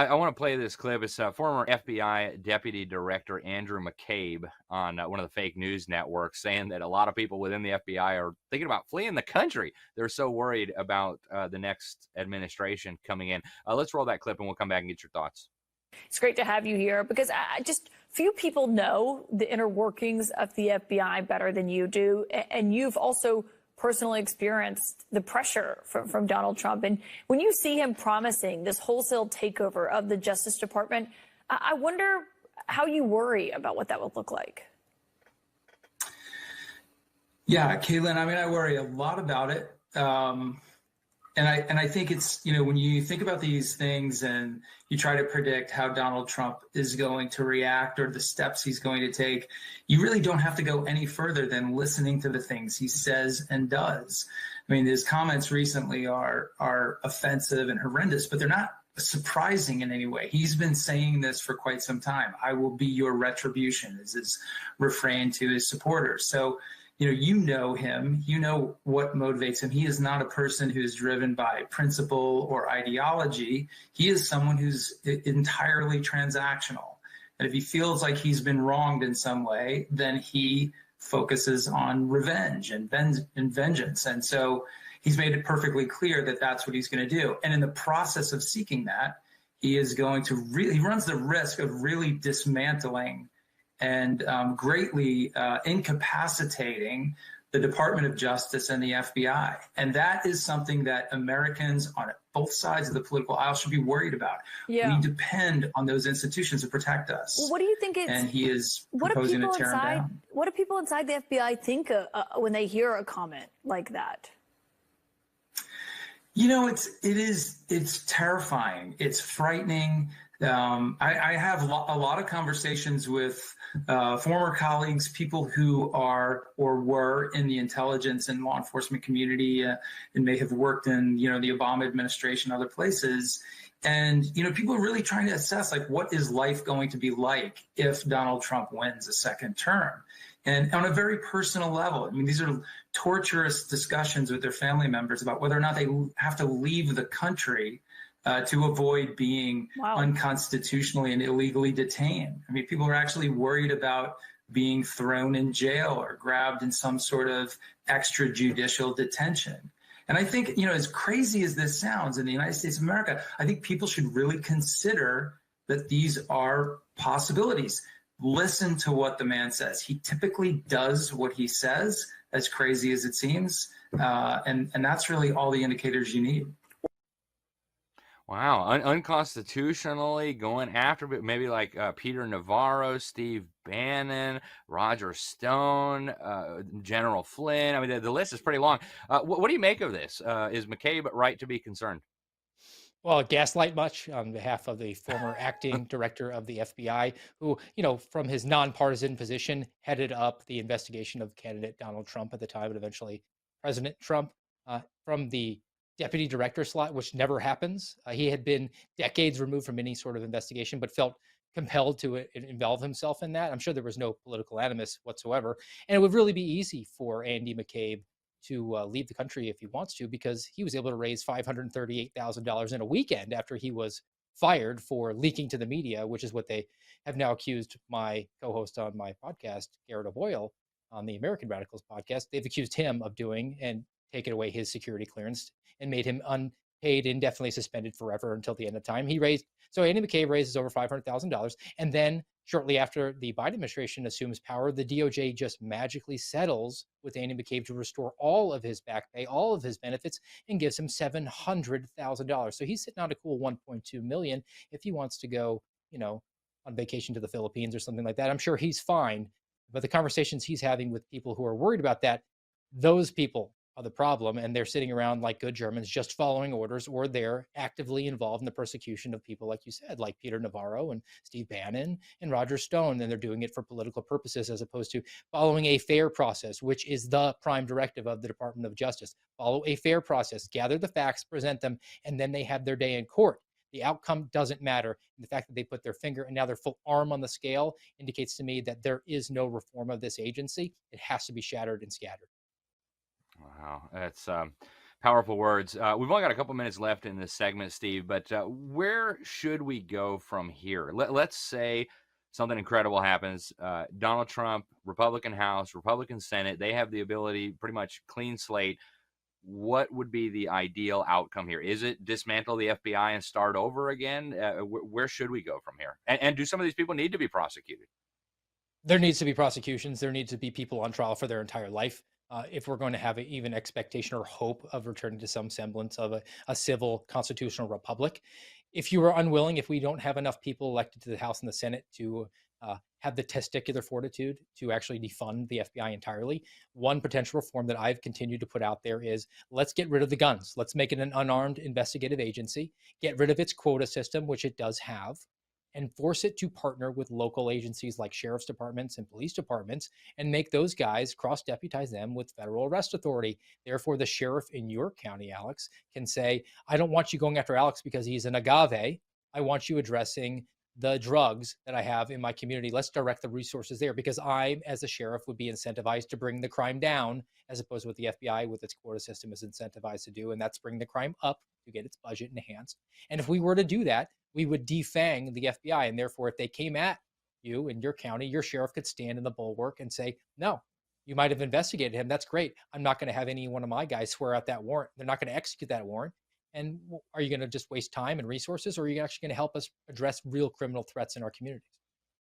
I want to play this clip. It's former FBI Deputy Director Andrew McCabe on one of the fake news networks saying that a lot of people within the FBI are thinking about fleeing the country. They're so worried about the next administration coming in. Let's roll that clip and we'll come back and get your thoughts. It's great to have you here because just few people know the inner workings of the FBI better than you do. And you've also personally experienced the pressure from Donald Trump. And when you see him promising this wholesale takeover of the Justice Department, I wonder how you worry about what that would look like. Yeah, Caitlin, I mean, I worry a lot about it. And I think it's, when you think about these things and you try to predict how Donald Trump is going to react or the steps he's going to take, you really don't have to go any further than listening to the things he says and does. I mean, his comments recently are offensive and horrendous, but they're not surprising in any way. He's been saying this for quite some time. I will be your retribution is his refrain to his supporters. So, you know him, you know what motivates him. He is not a person who is driven by principle or ideology. He is someone who's entirely transactional. And if he feels like he's been wronged in some way, then he focuses on revenge and vengeance. And so he's made it perfectly clear that that's what he's going to do. And in the process of seeking that, he is going to he runs the risk of really dismantling and greatly incapacitating the Department of Justice and the FBI. And that is something that Americans on both sides of the political aisle should be worried about. Yeah. We depend on those institutions to protect us. Well, what do you think and he is proposing to tear them down. What do people inside the FBI think when they hear a comment like that? It's terrifying. It's frightening. I have a lot of conversations with former colleagues, people who are or were in the intelligence and law enforcement community and may have worked in, the Obama administration, other places. And, people are really trying to assess, what is life going to be like if Donald Trump wins a second term? And on a very personal level, I mean, these are torturous discussions with their family members about whether or not they have to leave the country to avoid being unconstitutionally and illegally detained. I mean, people are actually worried about being thrown in jail or grabbed in some sort of extrajudicial detention. And I think, as crazy as this sounds in the United States of America, I think people should really consider that these are possibilities. Listen to what the man says. He typically does what he says, as crazy as it seems. And that's really all the indicators you need. Wow, unconstitutionally going after maybe like Peter Navarro, Steve Bannon, Roger Stone, General Flynn. I mean, the list is pretty long. What do you make of this? Is McCabe right to be concerned? Well, gaslight much on behalf of the former acting director of the FBI, who, from his nonpartisan position, headed up the investigation of candidate Donald Trump at the time, and eventually President Trump, from the deputy director slot, which never happens. He had been decades removed from any sort of investigation, but felt compelled to involve himself in that. I'm sure there was no political animus whatsoever. And it would really be easy for Andy McCabe to leave the country if he wants to, because he was able to raise $538,000 in a weekend after he was fired for leaking to the media, which is what they have now accused my co-host on my podcast, Garrett O'Boyle, on the American Radicals podcast. They've accused him of doing and taken away his security clearance and made him unpaid, indefinitely suspended forever until the end of time. So Andy McCabe raises over $500,000. And then shortly after the Biden administration assumes power, the DOJ just magically settles with Andy McCabe to restore all of his back pay, all of his benefits, and gives him $700,000. So he's sitting on a cool $1.2 million. If he wants to go, on vacation to the Philippines or something like that, I'm sure he's fine. But the conversations he's having with people who are worried about that, those people are the problem, and they're sitting around like good Germans just following orders, or they're actively involved in the persecution of people, like you said, like Peter Navarro and Steve Bannon and Roger Stone, and they're doing it for political purposes as opposed to following a fair process, which is the prime directive of the Department of Justice. Follow a fair process, gather the facts, present them, and then they have their day in court. The outcome doesn't matter. And the fact that they put their finger and now their full arm on the scale indicates to me that there is no reform of this agency. It has to be shattered and scattered. Wow, that's Powerful words. We've only got a couple minutes left in this segment, Steve, but where should we go from here? Let's say something incredible happens. Donald Trump, Republican House, Republican Senate, they have the ability, pretty much clean slate. What would be the ideal outcome here? Is it dismantle the FBI and start over again? Where should we go from here? And do some of these people need to be prosecuted? There needs to be prosecutions. There needs to be people on trial for their entire life. If we're going to have even expectation or hope of returning to some semblance of a civil constitutional republic. If you are unwilling, if we don't have enough people elected to the House and the Senate to have the testicular fortitude to actually defund the FBI entirely, one potential reform that I've continued to put out there is let's get rid of the guns. Let's make it an unarmed investigative agency, get rid of its quota system, which it does have, and force it to partner with local agencies like sheriff's departments and police departments and make those guys cross-deputize them with federal arrest authority. Therefore, the sheriff in your county, Alex, can say, I don't want you going after Alex because he's an agave. I want you addressing the drugs that I have in my community. Let's direct the resources there because I, as a sheriff, would be incentivized to bring the crime down as opposed to what the FBI with its quota system is incentivized to do. And that's bring the crime up to get its budget enhanced. And if we were to do that, we would defang the FBI. And therefore, if they came at you in your county, your sheriff could stand in the bulwark and say, no, you might have investigated him. That's great. I'm not going to have any one of my guys swear out that warrant. They're not going to execute that warrant. And are you going to just waste time and resources, or are you actually going to help us address real criminal threats in our communities?